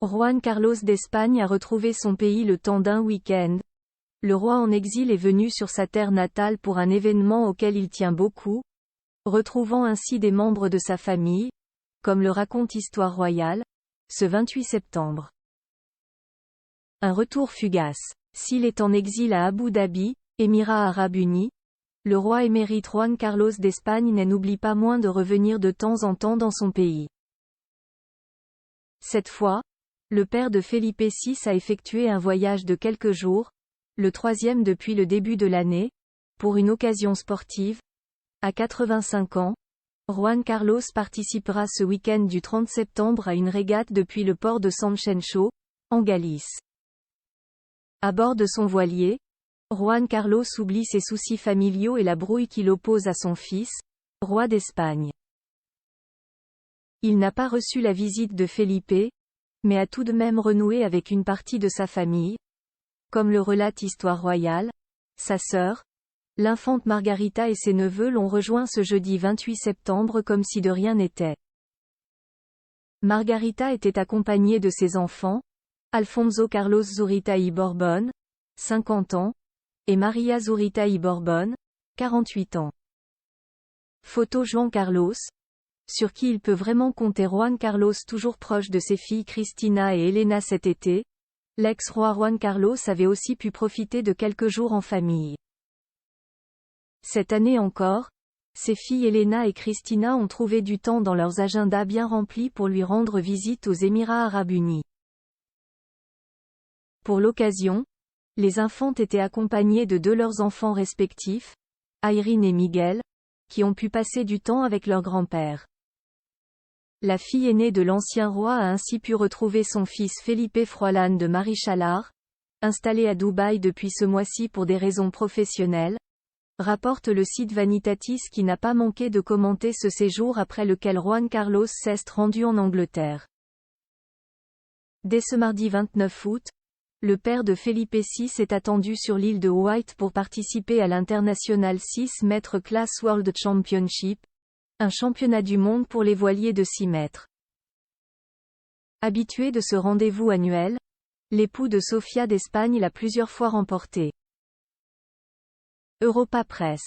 Juan Carlos d'Espagne a retrouvé son pays le temps d'un week-end. Le roi en exil est venu sur sa terre natale pour un événement auquel il tient beaucoup, retrouvant ainsi des membres de sa famille, comme le raconte Histoire royale, ce 28 septembre. Un retour fugace. S'il est en exil à Abu Dhabi, Émirats arabes unis, le roi émérite Juan Carlos d'Espagne n'oublie pas moins de revenir de temps en temps dans son pays. Cette fois, le père de Felipe VI a effectué un voyage de quelques jours, le troisième depuis le début de l'année, pour une occasion sportive. À 85 ans, Juan Carlos participera ce week-end du 30 septembre à une régate depuis le port de Sanxenxo, en Galice. À bord de son voilier, Juan Carlos oublie ses soucis familiaux et la brouille qui l'oppose à son fils, roi d'Espagne. Il n'a pas reçu la visite de Felipe, mais a tout de même renoué avec une partie de sa famille. Comme le relate Histoire royale, sa sœur, l'infante Margarita et ses neveux l'ont rejoint ce jeudi 28 septembre comme si de rien n'était. Margarita était accompagnée de ses enfants, Alfonso Carlos Zurita y Borbón, 50 ans, et Maria Zurita y Borbón, 48 ans. Photo Juan Carlos, sur qui il peut vraiment compter. Juan Carlos toujours proche de ses filles Cristina et Elena cet été, l'ex-roi Juan Carlos avait aussi pu profiter de quelques jours en famille. Cette année encore, ses filles Elena et Cristina ont trouvé du temps dans leurs agendas bien remplis pour lui rendre visite aux Émirats arabes unis. Pour l'occasion, les infantes étaient accompagnées de deux leurs enfants respectifs, Irene et Miguel, qui ont pu passer du temps avec leur grand-père. La fille aînée de l'ancien roi a ainsi pu retrouver son fils Felipe Froilán de Marichalar, installé à Dubaï depuis ce mois-ci pour des raisons professionnelles, rapporte le site Vanitatis qui n'a pas manqué de commenter ce séjour après lequel Juan Carlos s'est rendu en Angleterre. Dès ce mardi 29 août, le père de Felipe VI est attendu sur l'île de White pour participer à l'International 6 mètres Class World Championship, un championnat du monde pour les voiliers de 6 mètres. Habitué de ce rendez-vous annuel, l'époux de Sofia d'Espagne l'a plusieurs fois remporté. Europa Press.